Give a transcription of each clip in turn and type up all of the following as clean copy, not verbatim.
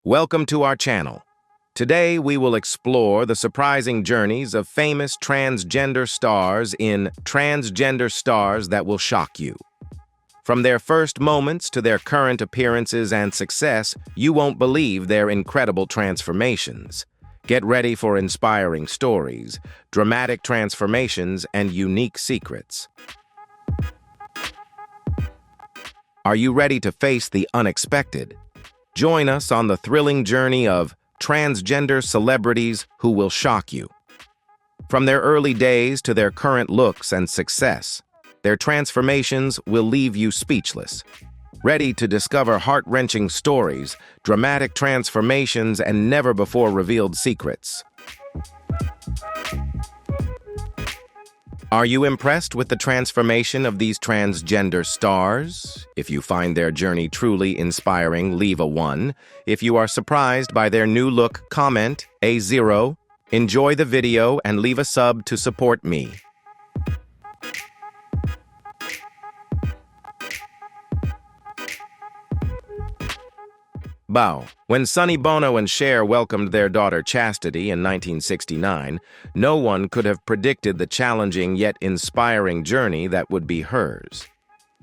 Welcome to our channel. Today we will explore the surprising journeys of famous transgender stars in Transgender Stars That Will Shock You. From their first moments to their current appearances and success, you won't believe their incredible transformations. Get ready for inspiring stories, dramatic transformations, and unique secrets. Are you ready to face the unexpected? Join us on the thrilling journey of transgender celebrities who will shock you. From their early days to their current looks and success, their transformations will leave you speechless. Ready to discover heart-wrenching stories, dramatic transformations, and never-before-revealed secrets. Are you impressed with the transformation of these transgender stars? If you find their journey truly inspiring, leave a 1. If you are surprised by their new look, comment a 0. Enjoy the video and leave a sub to support me. Bow. When Sonny Bono and Cher welcomed their daughter Chastity in 1969, no one could have predicted the challenging yet inspiring journey that would be hers.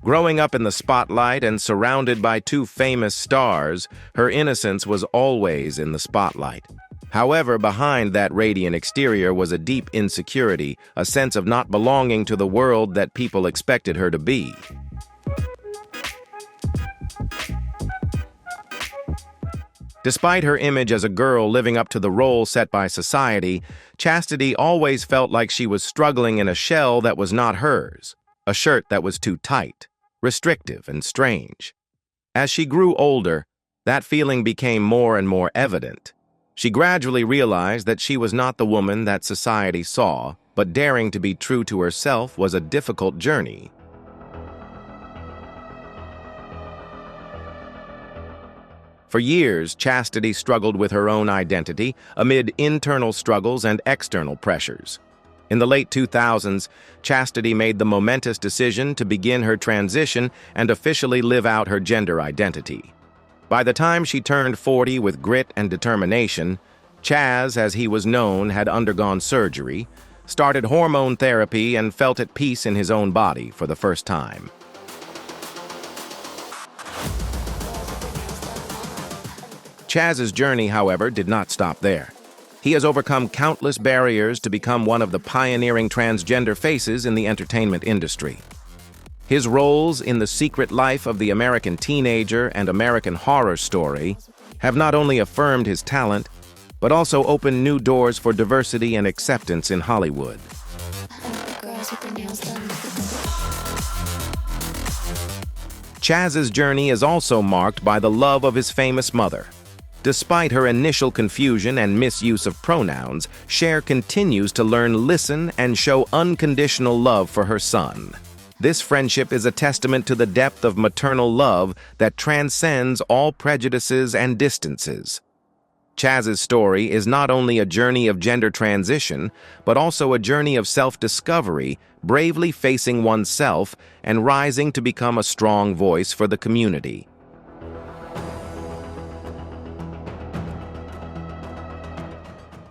Growing up in the spotlight and surrounded by two famous stars, her innocence was always in the spotlight. However, behind that radiant exterior was a deep insecurity, a sense of not belonging to the world that people expected her to be. Despite her image as a girl living up to the role set by society, Chastity always felt like she was struggling in a shell that was not hers, a shirt that was too tight, restrictive, and strange. As she grew older, that feeling became more and more evident. She gradually realized that she was not the woman that society saw, but daring to be true to herself was a difficult journey. For years, Chastity struggled with her own identity amid internal struggles and external pressures. In the late 2000s, Chastity made the momentous decision to begin her transition and officially live out her gender identity. By the time she turned 40 with grit and determination, Chaz, as he was known, had undergone surgery, started hormone therapy, and felt at peace in his own body for the first time. Chaz's journey, however, did not stop there. He has overcome countless barriers to become one of the pioneering transgender faces in the entertainment industry. His roles in The Secret Life of the American Teenager and American Horror Story have not only affirmed his talent, but also opened new doors for diversity and acceptance in Hollywood. Chaz's journey is also marked by the love of his famous mother. Despite her initial confusion and misuse of pronouns, Cher continues to listen, and show unconditional love for her son. This friendship is a testament to the depth of maternal love that transcends all prejudices and distances. Chaz's story is not only a journey of gender transition, but also a journey of self-discovery, bravely facing oneself, and rising to become a strong voice for the community.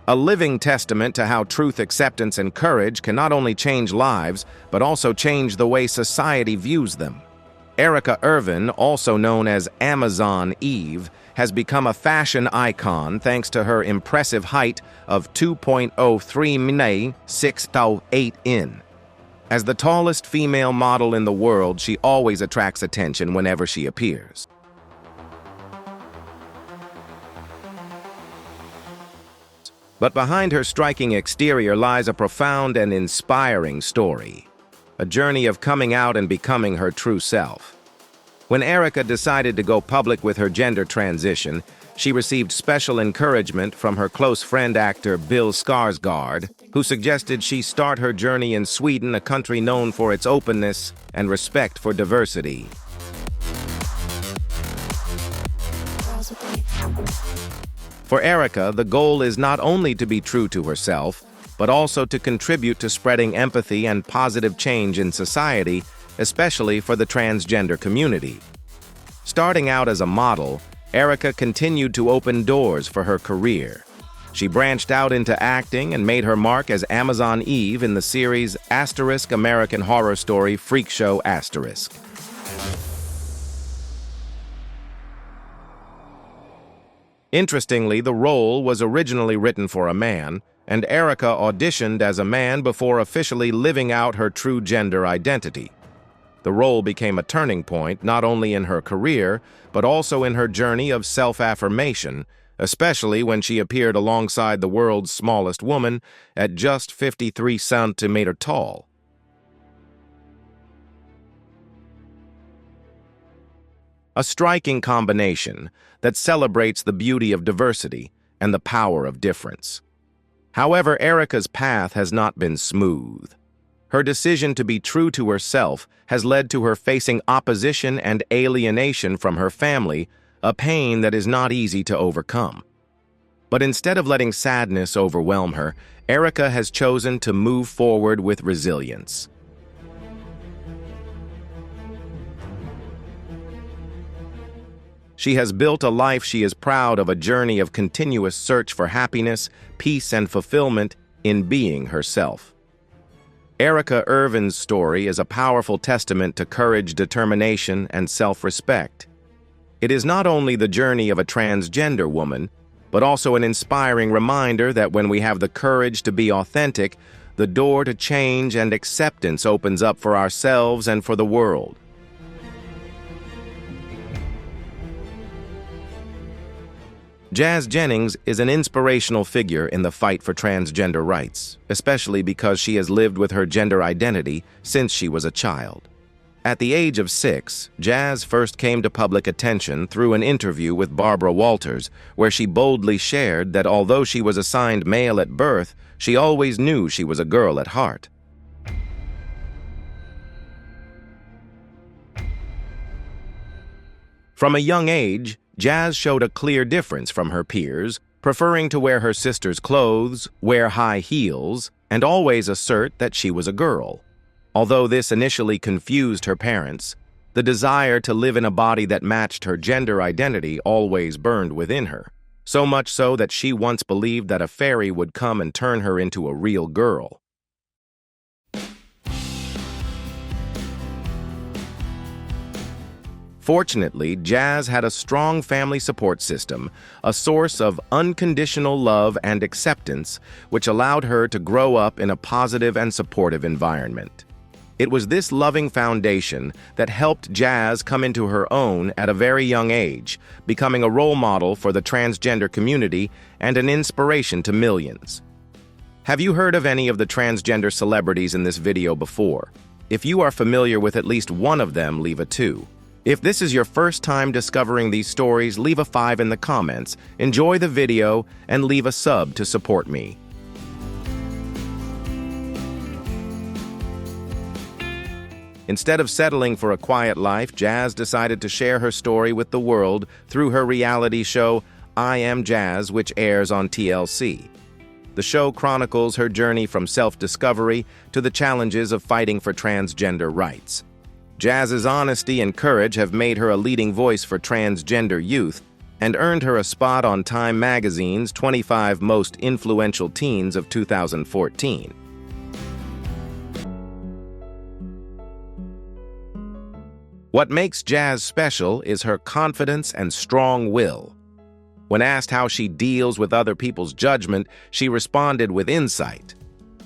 A living testament to how truth, acceptance, and courage can not only change lives, but also change the way society views them. Erika Ervin, also known as Amazon Eve, has become a fashion icon thanks to her impressive height of 2.03 meters, 6'8" in. As the tallest female model in the world, she always attracts attention whenever she appears. But behind her striking exterior lies a profound and inspiring story, a journey of coming out and becoming her true self. When Erika decided to go public with her gender transition, she received special encouragement from her close friend actor Bill Skarsgård, who suggested she start her journey in Sweden, a country known for its openness and respect for diversity. For Erika, the goal is not only to be true to herself, but also to contribute to spreading empathy and positive change in society, especially for the transgender community. Starting out as a model, Erika continued to open doors for her career. She branched out into acting and made her mark as Amazon Eve in the series * American Horror Story Freak Show *. Interestingly, the role was originally written for a man, and Erika auditioned as a man before officially living out her true gender identity. The role became a turning point not only in her career, but also in her journey of self-affirmation, especially when she appeared alongside the world's smallest woman at just 53 centimeters tall. A striking combination that celebrates the beauty of diversity and the power of difference. However, Erika's path has not been smooth. Her decision to be true to herself has led to her facing opposition and alienation from her family, a pain that is not easy to overcome. But instead of letting sadness overwhelm her, Erika has chosen to move forward with resilience. She has built a life she is proud of, a journey of continuous search for happiness, peace, and fulfillment in being herself. Erika Ervin's story is a powerful testament to courage, determination, and self-respect. It is not only the journey of a transgender woman, but also an inspiring reminder that when we have the courage to be authentic, the door to change and acceptance opens up for ourselves and for the world. Jennings is an inspirational figure in the fight for transgender rights, especially because she has lived with her gender identity since she was a child. At the age of 6, Chaz first came to public attention through an interview with Barbara Walters, where she boldly shared that although she was assigned male at birth, she always knew she was a girl at heart. From a young age, Chaz showed a clear difference from her peers, preferring to wear her sister's clothes, wear high heels, and always assert that she was a girl. Although this initially confused her parents, the desire to live in a body that matched her gender identity always burned within her, so much so that she once believed that a fairy would come and turn her into a real girl. Fortunately, Chaz had a strong family support system, a source of unconditional love and acceptance, which allowed her to grow up in a positive and supportive environment. It was this loving foundation that helped Chaz come into her own at a very young age, becoming a role model for the transgender community and an inspiration to millions. Have you heard of any of the transgender celebrities in this video before? If you are familiar with at least one of them, leave a 2. If this is your first time discovering these stories, leave a 5 in the comments, enjoy the video, and leave a sub to support me. Instead of settling for a quiet life, Chaz decided to share her story with the world through her reality show, I Am Chaz, which airs on TLC. The show chronicles her journey from self-discovery to the challenges of fighting for transgender rights. Chaz's honesty and courage have made her a leading voice for transgender youth and earned her a spot on Time magazine's 25 Most Influential Teens of 2014. What makes Chaz special is her confidence and strong will. When asked how she deals with other people's judgment, she responded with insight.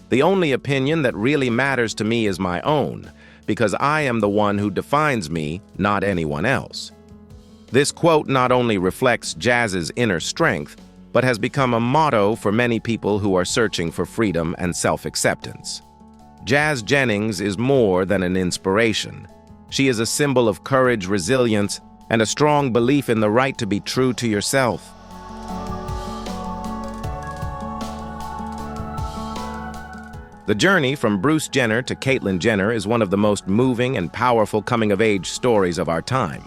"The only opinion that really matters to me is my own, because I am the one who defines me, not anyone else." This quote not only reflects Chaz's inner strength, but has become a motto for many people who are searching for freedom and self-acceptance. Jennings is more than an inspiration. She is a symbol of courage, resilience, and a strong belief in the right to be true to yourself. The journey from Bruce Jenner to Caitlyn Jenner is one of the most moving and powerful coming-of-age stories of our time.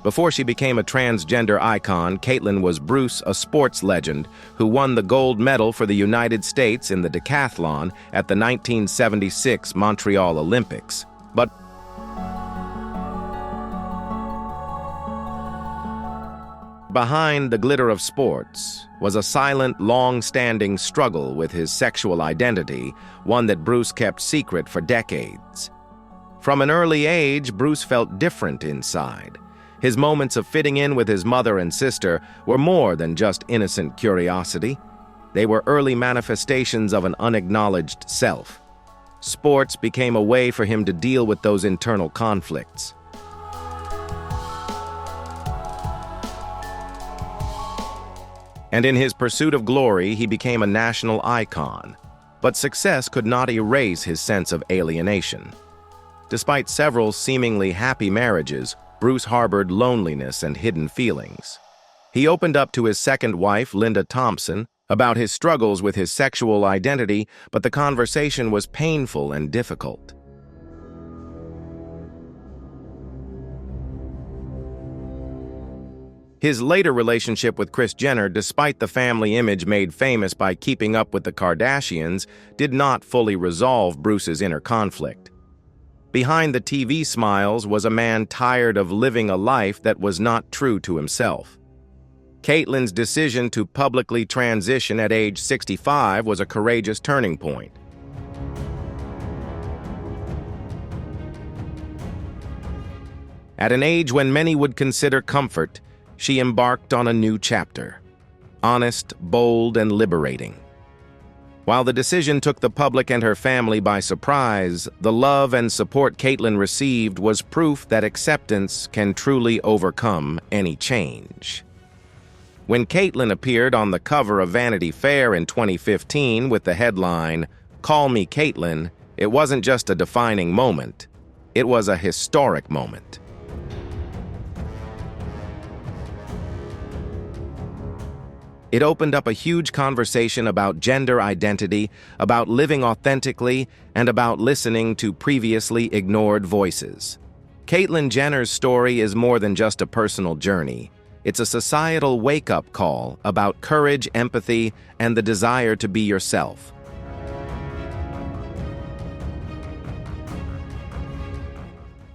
Before she became a transgender icon, Caitlyn was Bruce, a sports legend who won the gold medal for the United States in the decathlon at the 1976 Montreal Olympics. But Behind the glitter of sports was a silent, long-standing struggle with his sexual identity, one that Bruce kept secret for decades. From an early age, Bruce felt different inside. His moments of fitting in with his mother and sister were more than just innocent curiosity. They were early manifestations of an unacknowledged self. Sports became a way for him to deal with those internal conflicts. And in his pursuit of glory, he became a national icon. But success could not erase his sense of alienation. Despite several seemingly happy marriages, Bruce harbored loneliness and hidden feelings. He opened up to his second wife, Linda Thompson, about his struggles with his sexual identity, but the conversation was painful and difficult. His later relationship with Kris Jenner, despite the family image made famous by keeping up with the Kardashians, did not fully resolve Bruce's inner conflict. Behind the TV smiles was a man tired of living a life that was not true to himself. Caitlyn's decision to publicly transition at age 65 was a courageous turning point. At an age when many would consider comfort, she embarked on a new chapter, honest, bold, and liberating. While the decision took the public and her family by surprise, the love and support Caitlyn received was proof that acceptance can truly overcome any change. When Caitlyn appeared on the cover of Vanity Fair in 2015 with the headline, "Call Me Caitlyn," it wasn't just a defining moment, it was a historic moment. It opened up a huge conversation about gender identity, about living authentically, and about listening to previously ignored voices. Caitlyn Jenner's story is more than just a personal journey. It's a societal wake-up call about courage, empathy, and the desire to be yourself.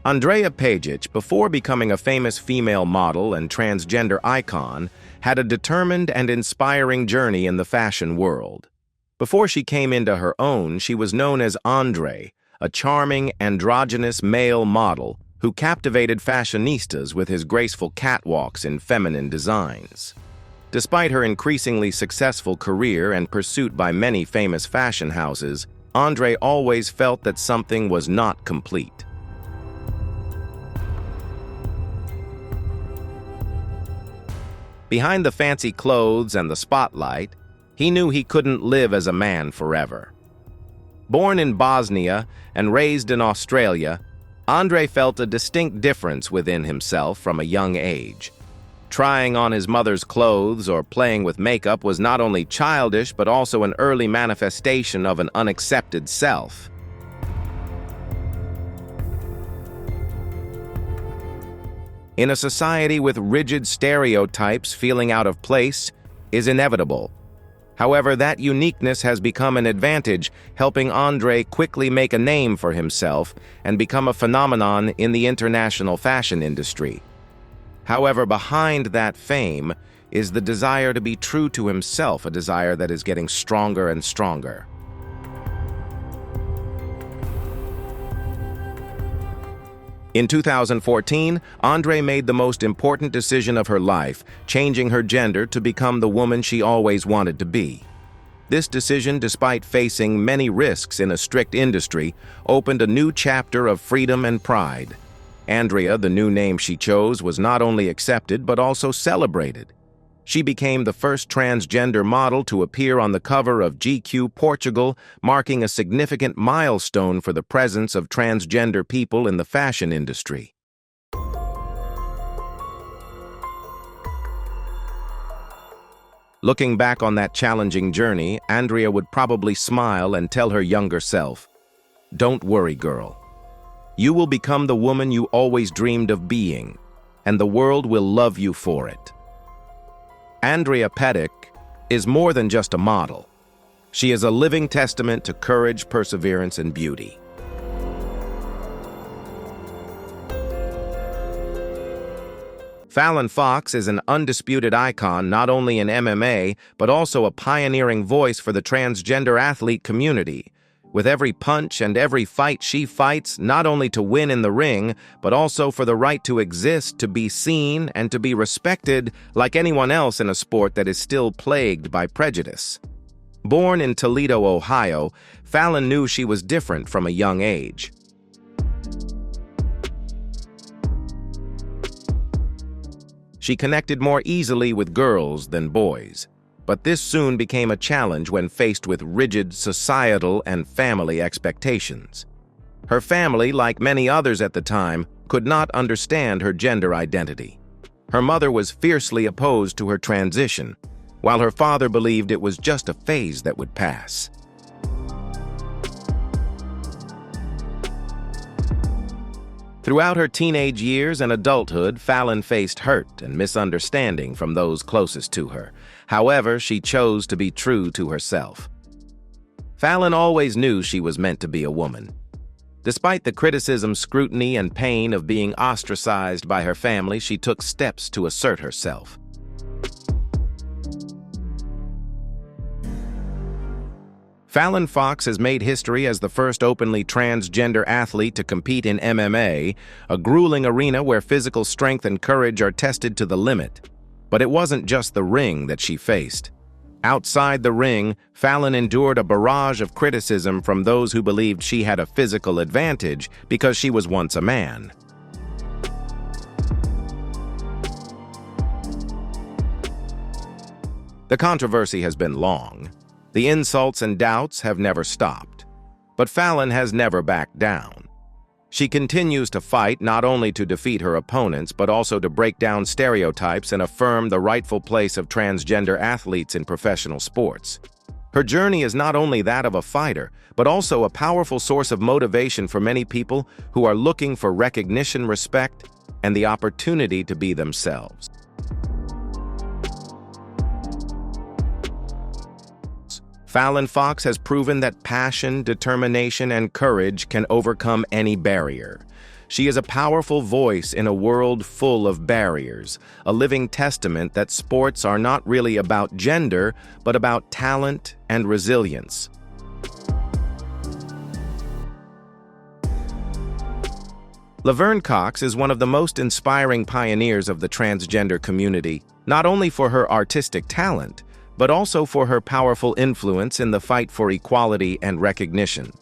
Andreja Pejic, before becoming a famous female model and transgender icon, had a determined and inspiring journey in the fashion world. Before she came into her own, she was known as Andre, a charming, androgynous male model who captivated fashionistas with his graceful catwalks and feminine designs. Despite her increasingly successful career and pursuit by many famous fashion houses, Andre always felt that something was not complete. Behind the fancy clothes and the spotlight, he knew he couldn't live as a man forever. Born in Bosnia and raised in Australia, Andre felt a distinct difference within himself from a young age. Trying on his mother's clothes or playing with makeup was not only childish but also an early manifestation of an unaccepted self. In a society with rigid stereotypes, feeling out of place is inevitable. However, that uniqueness has become an advantage, helping Andre quickly make a name for himself and become a phenomenon in the international fashion industry. However, behind that fame is the desire to be true to himself, a desire that is getting stronger and stronger. In 2014, Andre made the most important decision of her life, changing her gender to become the woman she always wanted to be. This decision, despite facing many risks in a strict industry, opened a new chapter of freedom and pride. Andrea, the new name she chose, was not only accepted but also celebrated. She became the first transgender model to appear on the cover of GQ Portugal, marking a significant milestone for the presence of transgender people in the fashion industry. Looking back on that challenging journey, Andrea would probably smile and tell her younger self, "Don't worry, girl. You will become the woman you always dreamed of being, and the world will love you for it." Andreja Pejic is more than just a model. She is a living testament to courage, perseverance, and beauty. Fallon Fox is an undisputed icon not only in MMA, but also a pioneering voice for the transgender athlete community. With every punch and every fight she fights, not only to win in the ring, but also for the right to exist, to be seen, and to be respected like anyone else in a sport that is still plagued by prejudice. Born in Toledo, Ohio, Fallon knew she was different from a young age. She connected more easily with girls than boys, but this soon became a challenge when faced with rigid societal and family expectations. Her family, like many others at the time, could not understand her gender identity. Her mother was fiercely opposed to her transition, while her father believed it was just a phase that would pass. Throughout her teenage years and adulthood, Fallon faced hurt and misunderstanding from those closest to her. However, she chose to be true to herself. Fallon always knew she was meant to be a woman. Despite the criticism, scrutiny, and pain of being ostracized by her family, she took steps to assert herself. Fallon Fox has made history as the first openly transgender athlete to compete in MMA, a grueling arena where physical strength and courage are tested to the limit. But it wasn't just the ring that she faced. Outside the ring, Fallon endured a barrage of criticism from those who believed she had a physical advantage because she was once a man. The controversy has been long. The insults and doubts have never stopped. But Fallon has never backed down. She continues to fight not only to defeat her opponents, but also to break down stereotypes and affirm the rightful place of transgender athletes in professional sports. Her journey is not only that of a fighter, but also a powerful source of motivation for many people who are looking for recognition, respect, and the opportunity to be themselves. Fallon Fox has proven that passion, determination, and courage can overcome any barrier. She is a powerful voice in a world full of barriers, a living testament that sports are not really about gender, but about talent and resilience. Laverne Cox is one of the most inspiring pioneers of the transgender community, not only for her artistic talent, but also for her powerful influence in the fight for equality and recognition.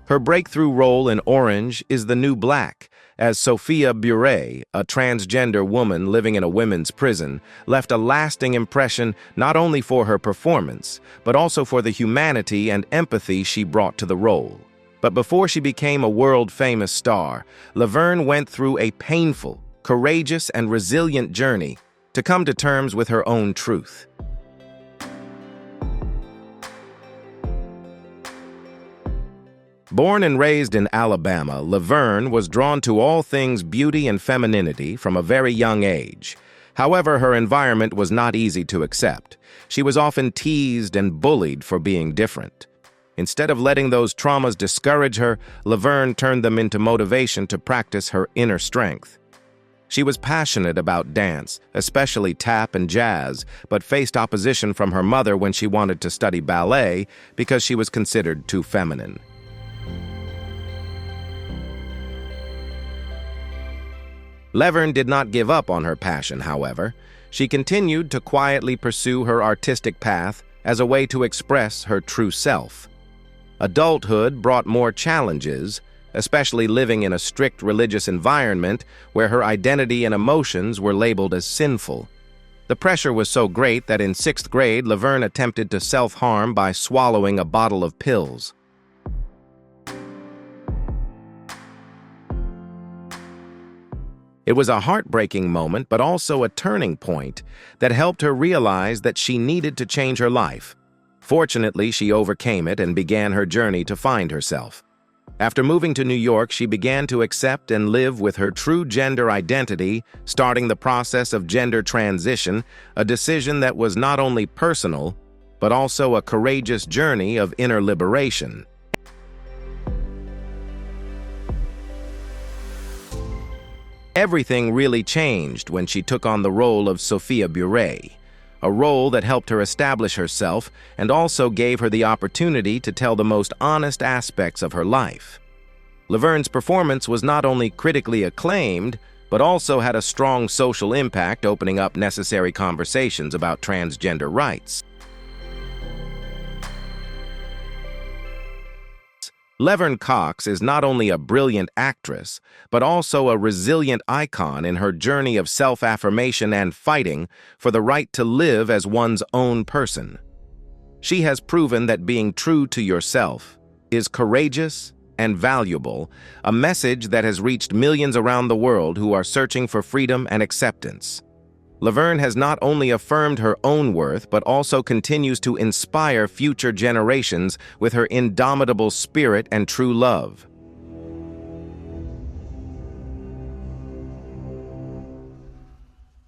Her breakthrough role in Orange is the New Black, as Sophia Buray, a transgender woman living in a women's prison, left a lasting impression not only for her performance, but also for the humanity and empathy she brought to the role. But before she became a world-famous star, Laverne went through a painful, courageous, and resilient journey to come to terms with her own truth. Born and raised in Alabama, Laverne was drawn to all things beauty and femininity from a very young age. However, her environment was not easy to accept. She was often teased and bullied for being different. Instead of letting those traumas discourage her, Laverne turned them into motivation to practice her inner strength. She was passionate about dance, especially tap and jazz, but faced opposition from her mother when she wanted to study ballet because she was considered too feminine. Laverne did not give up on her passion, however. She continued to quietly pursue her artistic path as a way to express her true self. Adulthood brought more challenges, especially living in a strict religious environment where her identity and emotions were labeled as sinful. The pressure was so great that in 6th grade, Laverne attempted to self-harm by swallowing a bottle of pills. It was a heartbreaking moment, but also a turning point that helped her realize that she needed to change her life. Fortunately, she overcame it and began her journey to find herself. After moving to New York, she began to accept and live with her true gender identity, starting the process of gender transition, a decision that was not only personal, but also a courageous journey of inner liberation. Everything really changed when she took on the role of Sophia Bureau, a role that helped her establish herself and also gave her the opportunity to tell the most honest aspects of her life. Laverne's performance was not only critically acclaimed, but also had a strong social impact, opening up necessary conversations about transgender rights. Laverne Cox is not only a brilliant actress, but also a resilient icon in her journey of self-affirmation and fighting for the right to live as one's own person. She has proven that being true to yourself is courageous and valuable, a message that has reached millions around the world who are searching for freedom and acceptance. Laverne has not only affirmed her own worth, but also continues to inspire future generations with her indomitable spirit and true love.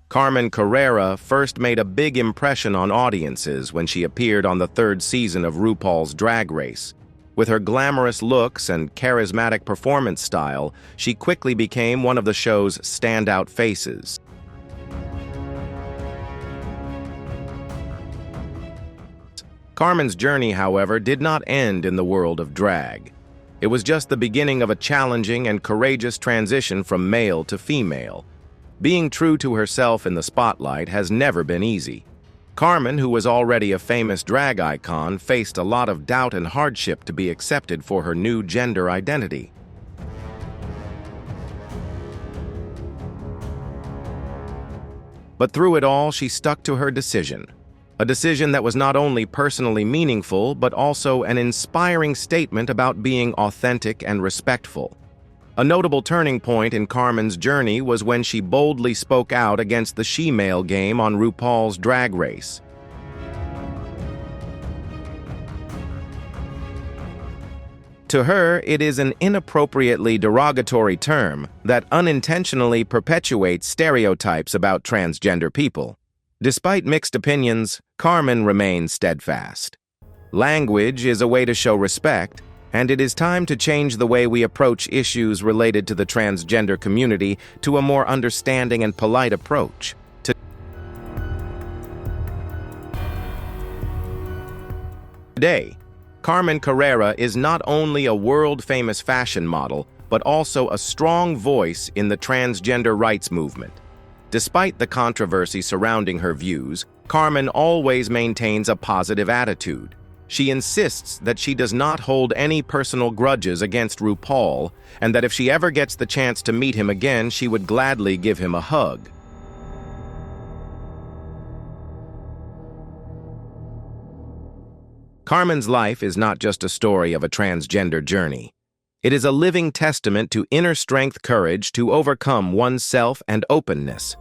Carmen Carrera first made a big impression on audiences when she appeared on the third season of RuPaul's Drag Race. With her glamorous looks and charismatic performance style, she quickly became one of the show's standout faces. Carmen's journey, however, did not end in the world of drag. It was just the beginning of a challenging and courageous transition from male to female. Being true to herself in the spotlight has never been easy. Carmen, who was already a famous drag icon, faced a lot of doubt and hardship to be accepted for her new gender identity. But through it all, she stuck to her decision. A decision that was not only personally meaningful, but also an inspiring statement about being authentic and respectful. A notable turning point in Carmen's journey was when she boldly spoke out against the she-male game on RuPaul's Drag Race. To her, it is an inappropriately derogatory term that unintentionally perpetuates stereotypes about transgender people. Despite mixed opinions, Carmen remains steadfast. Language is a way to show respect, and it is time to change the way we approach issues related to the transgender community to a more understanding and polite approach. Today, Carmen Carrera is not only a world-famous fashion model, but also a strong voice in the transgender rights movement. Despite the controversy surrounding her views, Carmen always maintains a positive attitude. She insists that she does not hold any personal grudges against RuPaul, and that if she ever gets the chance to meet him again, she would gladly give him a hug. Carmen's life is not just a story of a transgender journey. It is a living testament to inner strength, courage to overcome oneself, and openness.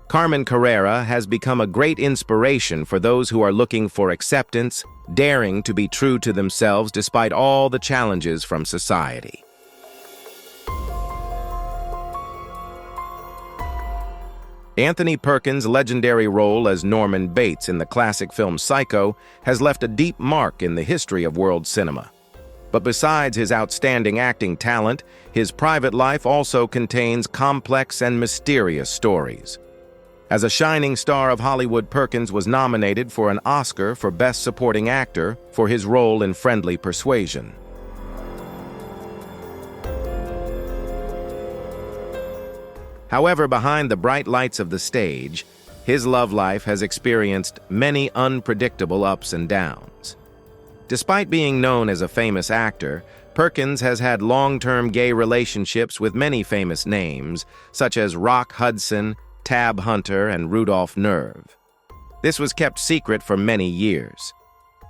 Carmen Carrera has become a great inspiration for those who are looking for acceptance, daring to be true to themselves despite all the challenges from society. Anthony Perkins' legendary role as Norman Bates in the classic film Psycho has left a deep mark in the history of world cinema. But besides his outstanding acting talent, his private life also contains complex and mysterious stories. As a shining star of Hollywood, Perkins was nominated for an Oscar for Best Supporting Actor for his role in Friendly Persuasion. However, behind the bright lights of the stage, his love life has experienced many unpredictable ups and downs. Despite being known as a famous actor, Perkins has had long-term gay relationships with many famous names, such as Rock Hudson, Tab Hunter, and Rudolph Nerve. This was kept secret for many years.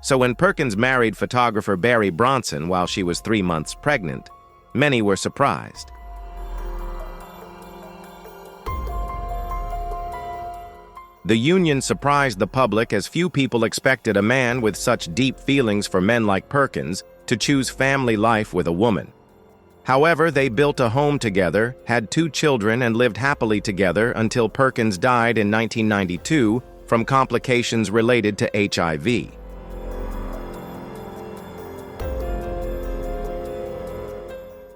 So when Perkins married photographer Barry Bronson while she was 3 months pregnant, many were surprised. The union surprised the public as few people expected a man with such deep feelings for men like Perkins to choose family life with a woman. However, they built a home together, had 2 children, and lived happily together until Perkins died in 1992 from complications related to HIV.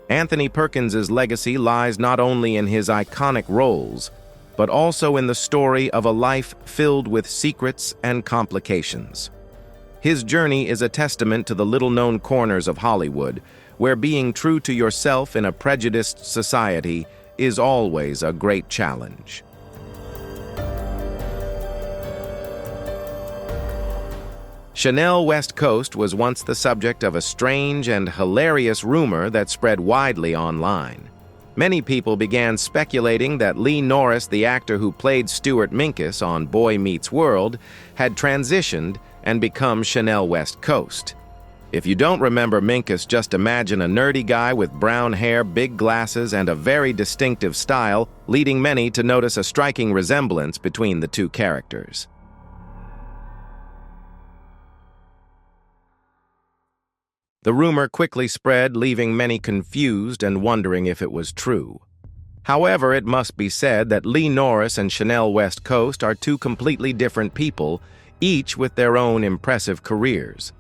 Anthony Perkins's legacy lies not only in his iconic roles, but also in the story of a life filled with secrets and complications. His journey is a testament to the little-known corners of Hollywood, where being true to yourself in a prejudiced society is always a great challenge. Chanel West Coast was once the subject of a strange and hilarious rumor that spread widely online. Many people began speculating that Lee Norris, the actor who played Stuart Minkus on Boy Meets World, had transitioned and become Chanel West Coast. If you don't remember Minkus, just imagine a nerdy guy with brown hair, big glasses, and a very distinctive style, leading many to notice a striking resemblance between the two characters. The rumor quickly spread, leaving many confused and wondering if it was true. However, it must be said that Lee Norris and Chanel West Coast are two completely different people, each with their own impressive careers.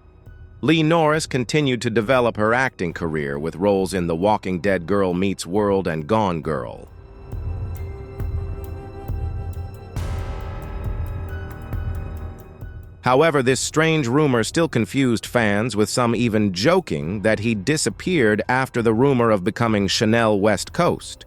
Lee Norris continued to develop her acting career with roles in The Walking Dead Girl Meets World and Gone Girl. However, this strange rumor still confused fans, with some even joking that he disappeared after the rumor of becoming Chanel West Coast.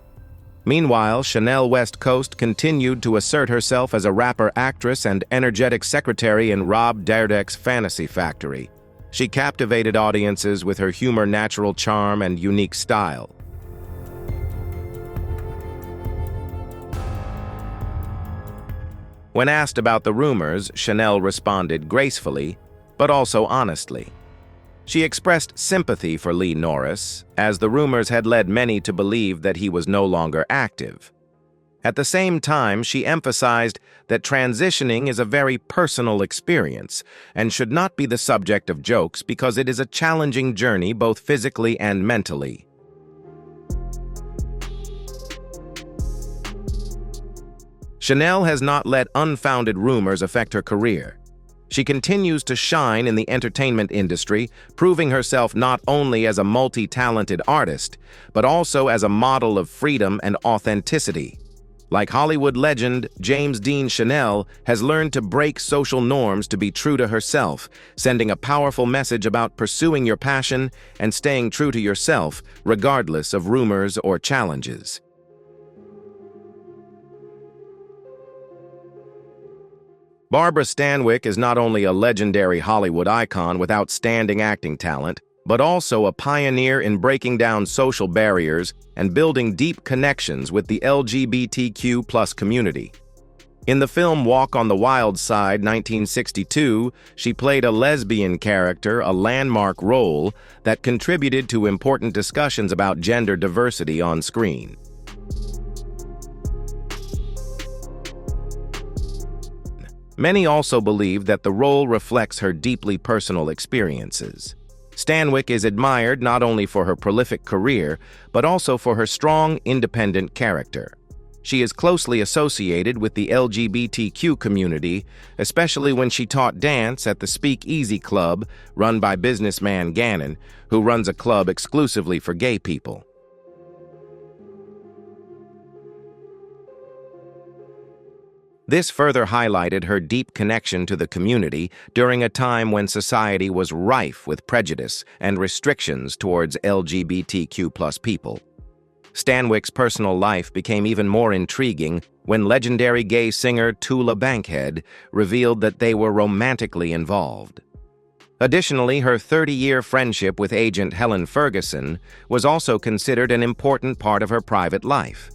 Meanwhile, Chanel West Coast continued to assert herself as a rapper, actress, and energetic secretary in Rob Dyrdek's Fantasy Factory. She captivated audiences with her humor, natural charm, and unique style. When asked about the rumors, Chanel responded gracefully, but also honestly. She expressed sympathy for Lee Norris, as the rumors had led many to believe that he was no longer active. At the same time, she emphasized that transitioning is a very personal experience and should not be the subject of jokes because it is a challenging journey both physically and mentally. Chanel has not let unfounded rumors affect her career. She continues to shine in the entertainment industry, proving herself not only as a multi-talented artist, but also as a model of freedom and authenticity. Like Hollywood legend, James Dean Chanel has learned to break social norms to be true to herself, sending a powerful message about pursuing your passion and staying true to yourself, regardless of rumors or challenges. Barbara Stanwyck is not only a legendary Hollywood icon with outstanding acting talent, but also a pioneer in breaking down social barriers and building deep connections with the LGBTQ+ community. In the film Walk on the Wild Side, 1962, she played a lesbian character, a landmark role that contributed to important discussions about gender diversity on screen. Many also believe that the role reflects her deeply personal experiences. Stanwyck is admired not only for her prolific career, but also for her strong, independent character. She is closely associated with the LGBTQ community, especially when she taught dance at the Speak Easy Club, run by businessman Gannon, who runs a club exclusively for gay people. This further highlighted her deep connection to the community during a time when society was rife with prejudice and restrictions towards LGBTQ+ people. Stanwyck's personal life became even more intriguing when legendary gay singer Tula Bankhead revealed that they were romantically involved. Additionally, her 30-year friendship with agent Helen Ferguson was also considered an important part of her private life.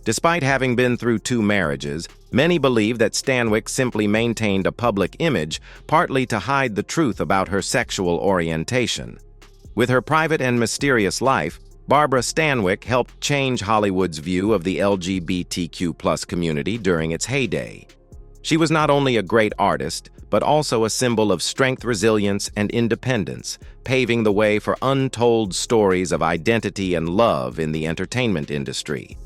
Despite having been through 2 marriages, many believe that Stanwyck simply maintained a public image, partly to hide the truth about her sexual orientation. With her private and mysterious life, Barbara Stanwyck helped change Hollywood's view of the LGBTQ+ community during its heyday. She was not only a great artist, but also a symbol of strength, resilience, and independence, paving the way for untold stories of identity and love in the entertainment industry.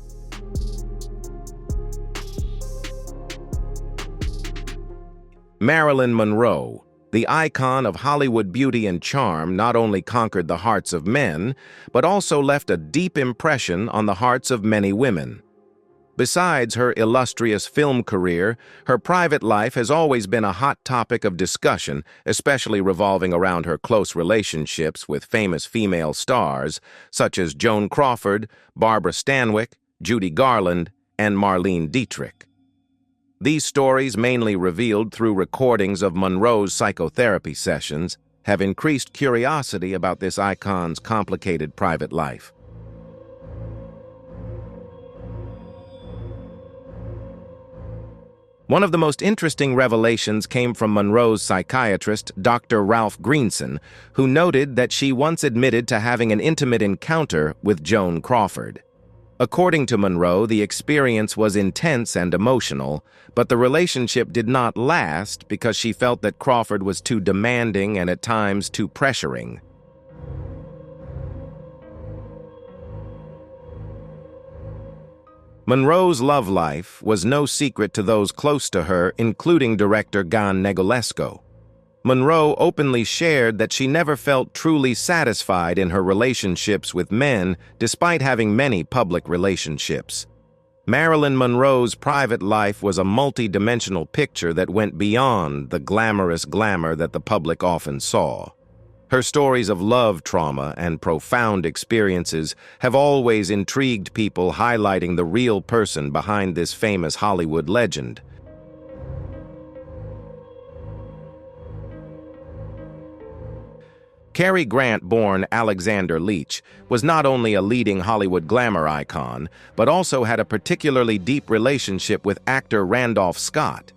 Marilyn Monroe, The icon of Hollywood beauty and charm not only conquered the hearts of men, but also left a deep impression on the hearts of many women. Besides her illustrious film career, her private life has always been a hot topic of discussion, especially revolving around her close relationships with famous female stars such as Joan Crawford, Barbara Stanwyck, Judy Garland, and Marlene Dietrich. These stories, mainly revealed through recordings of Monroe's psychotherapy sessions, have increased curiosity about this icon's complicated private life. One of the most interesting revelations came from Monroe's psychiatrist, Dr. Ralph Greenson, who noted that she once admitted to having an intimate encounter with Joan Crawford. According to Monroe, the experience was intense and emotional, but the relationship did not last because she felt that Crawford was too demanding and at times too pressuring. Monroe's love life was no secret to those close to her, including director Gan Negulesco. Monroe openly shared that she never felt truly satisfied in her relationships with men, despite having many public relationships. Marilyn Monroe's private life was a multi-dimensional picture that went beyond the glamorous glamour that the public often saw. Her stories of love trauma and profound experiences have always intrigued people, highlighting the real person behind this famous Hollywood legend. Cary Grant, born Alexander Leach, was not only a leading Hollywood glamour icon, but also had a particularly deep relationship with actor Randolph Scott.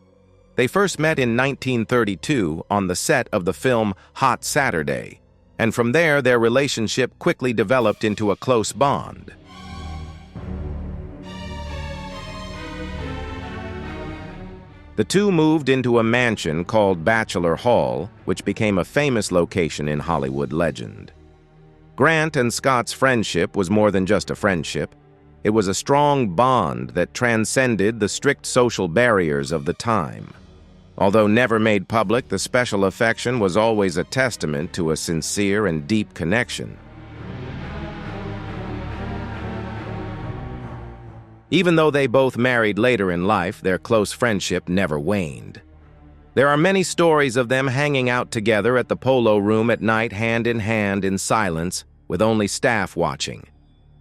They first met in 1932 on the set of the film Hot Saturday, and from there their relationship quickly developed into a close bond. The two moved into a mansion called Bachelor Hall, which became a famous location in Hollywood legend. Grant and Scott's friendship was more than just a friendship. It was a strong bond that transcended the strict social barriers of the time. Although never made public, the special affection was always a testament to a sincere and deep connection. Even though they both married later in life, their close friendship never waned. There are many stories of them hanging out together at the polo room at night, hand in silence, with only staff watching.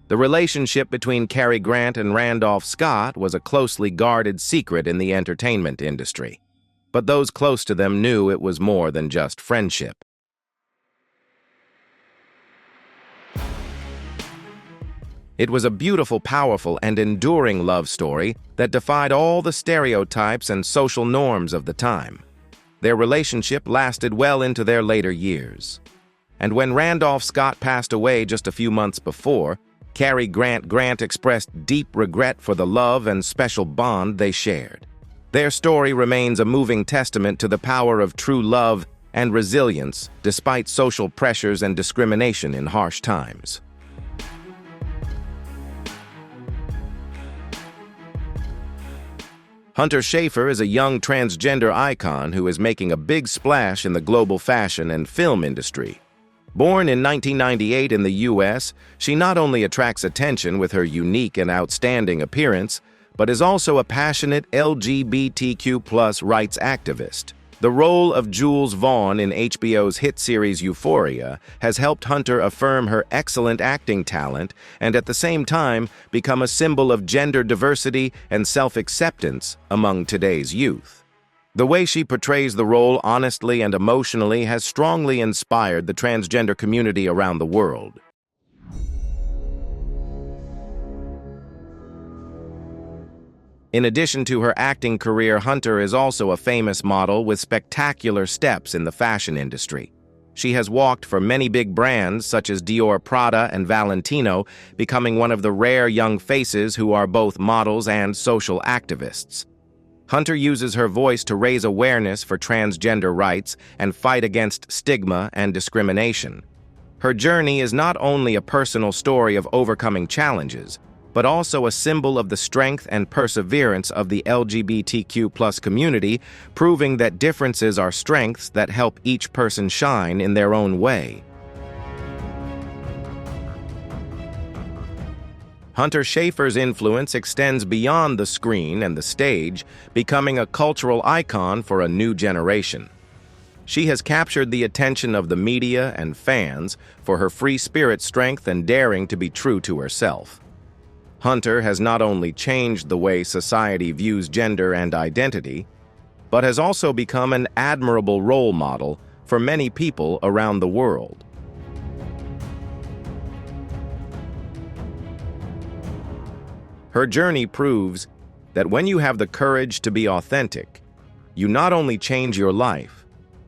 The relationship between Cary Grant and Randolph Scott was a closely guarded secret in the entertainment industry, but those close to them knew it was more than just friendship. It was a beautiful, powerful, and enduring love story that defied all the stereotypes and social norms of the time. Their relationship lasted well into their later years. And when Randolph Scott passed away just a few months before, Cary Grant expressed deep regret for the love and special bond they shared. Their story remains a moving testament to the power of true love and resilience despite social pressures and discrimination in harsh times. Hunter Schafer is a young transgender icon who is making a big splash in the global fashion and film industry. Born in 1998 in the U.S., she not only attracts attention with her unique and outstanding appearance, but is also a passionate LGBTQ+ rights activist. The role of Jules Vaughn in HBO's hit series Euphoria has helped Hunter affirm her excellent acting talent and at the same time become a symbol of gender diversity and self-acceptance among today's youth. The way she portrays the role honestly and emotionally has strongly inspired the transgender community around the world. In addition to her acting career, Hunter is also a famous model with spectacular steps in the fashion industry. She has walked for many big brands such as Dior, Prada, and Valentino, becoming one of the rare young faces who are both models and social activists. Hunter uses her voice to raise awareness for transgender rights and fight against stigma and discrimination. Her journey is not only a personal story of overcoming challenges, but also a symbol of the strength and perseverance of the LGBTQ+ community, proving that differences are strengths that help each person shine in their own way. Hunter Schafer's influence extends beyond the screen and the stage, becoming a cultural icon for a new generation. She has captured the attention of the media and fans for her free-spirit strength and daring to be true to herself. Hunter has not only changed the way society views gender and identity, but has also become an admirable role model for many people around the world. Her journey proves that when you have the courage to be authentic, you not only change your life,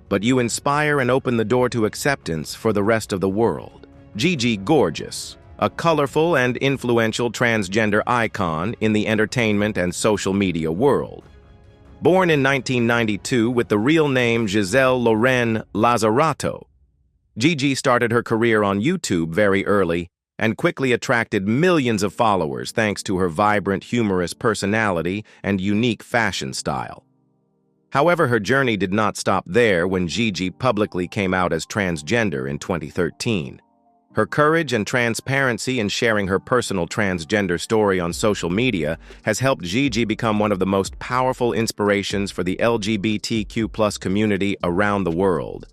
but you inspire and open the door to acceptance for the rest of the world. Gigi Gorgeous, a colorful and influential transgender icon in the entertainment and social media world. Born in 1992 with the real name Giselle Lorraine Lazzarato, Gigi started her career on YouTube very early and quickly attracted millions of followers thanks to her vibrant, humorous personality and unique fashion style. However, her journey did not stop there when Gigi publicly came out as transgender in 2013. Her courage and transparency in sharing her personal transgender story on social media has helped Gigi become one of the most powerful inspirations for the LGBTQ+ community around the world.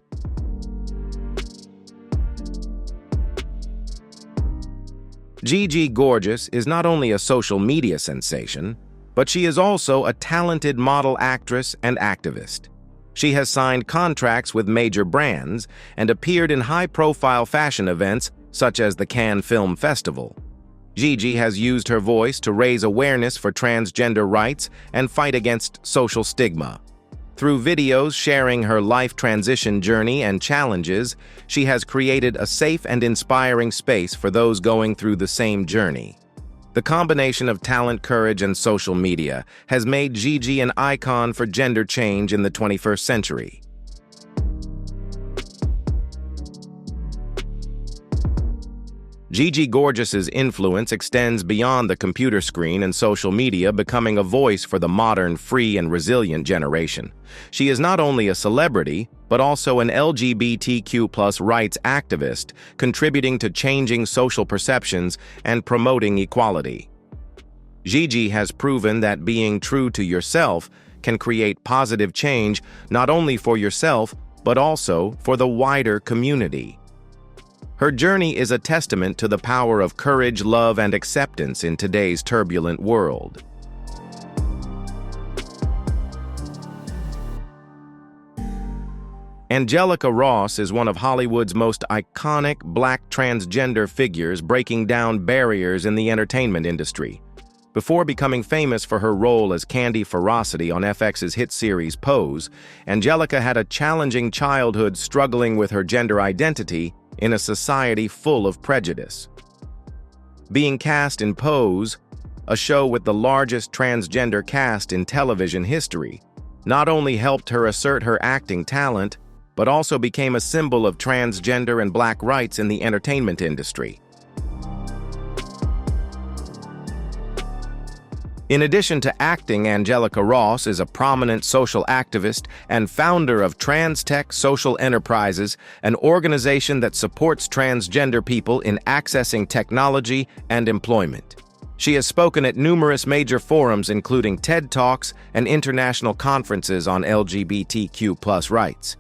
Gigi Gorgeous is not only a social media sensation, but she is also a talented model actress and activist. She has signed contracts with major brands and appeared in high-profile fashion events such as the Cannes Film Festival. Gigi has used her voice to raise awareness for transgender rights and fight against social stigma. Through videos sharing her life transition journey and challenges, she has created a safe and inspiring space for those going through the same journey. The combination of talent, courage, and social media has made Gigi an icon for gender change in the 21st century. Gigi Gorgeous's influence extends beyond the computer screen and social media, becoming a voice for the modern, free, and resilient generation. She is not only a celebrity, but also an LGBTQ+ rights activist, contributing to changing social perceptions and promoting equality. Gigi has proven that being true to yourself can create positive change not only for yourself, but also for the wider community. Her journey is a testament to the power of courage, love, and acceptance in today's turbulent world. Angelica Ross is one of Hollywood's most iconic Black transgender figures, breaking down barriers in the entertainment industry. Before becoming famous for her role as Candy Ferocity on FX's hit series Pose, Angelica had a challenging childhood, struggling with her gender identity in a society full of prejudice. Being cast in Pose, a show with the largest transgender cast in television history, not only helped her assert her acting talent, but also became a symbol of transgender and Black rights in the entertainment industry. In addition to acting, Angelica Ross is a prominent social activist and founder of TransTech Social Enterprises, an organization that supports transgender people in accessing technology and employment. She has spoken at numerous major forums, including TED Talks and international conferences on LGBTQ+ rights.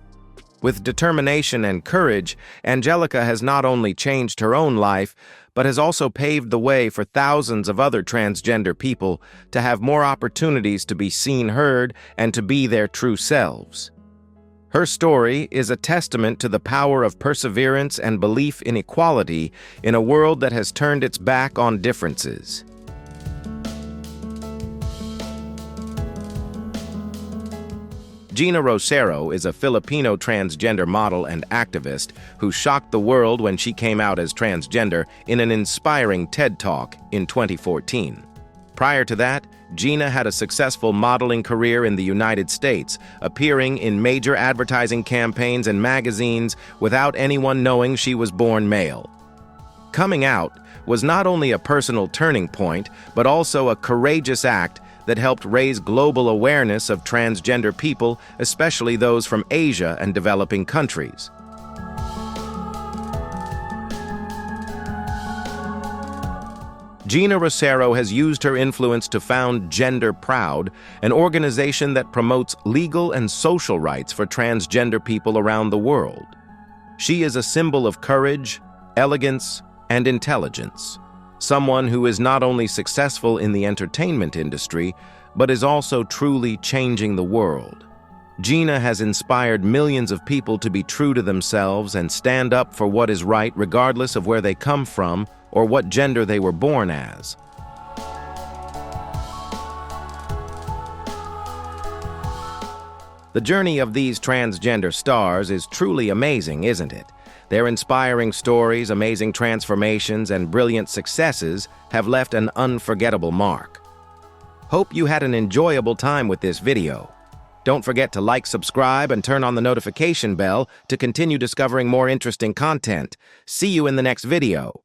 With determination and courage, Angelica has not only changed her own life, but has also paved the way for thousands of other transgender people to have more opportunities to be seen, heard, and to be their true selves. Her story is a testament to the power of perseverance and belief in equality in a world that has turned its back on differences. Geena Rocero is a Filipino transgender model and activist who shocked the world when she came out as transgender in an inspiring TED Talk in 2014. Prior to that, Geena had a successful modeling career in the United States, appearing in major advertising campaigns and magazines without anyone knowing she was born male. Coming out, was not only a personal turning point, but also a courageous act that helped raise global awareness of transgender people, especially those from Asia and developing countries. Geena Rocero has used her influence to found Gender Proud, an organization that promotes legal and social rights for transgender people around the world. She is a symbol of courage, elegance, and intelligence, someone who is not only successful in the entertainment industry, but is also truly changing the world. Geena has inspired millions of people to be true to themselves and stand up for what is right regardless of where they come from or what gender they were born as. The journey of these transgender stars is truly amazing, isn't it? Their inspiring stories, amazing transformations, and brilliant successes have left an unforgettable mark. Hope you had an enjoyable time with this video. Don't forget to like, subscribe, and turn on the notification bell to continue discovering more interesting content. See you in the next video.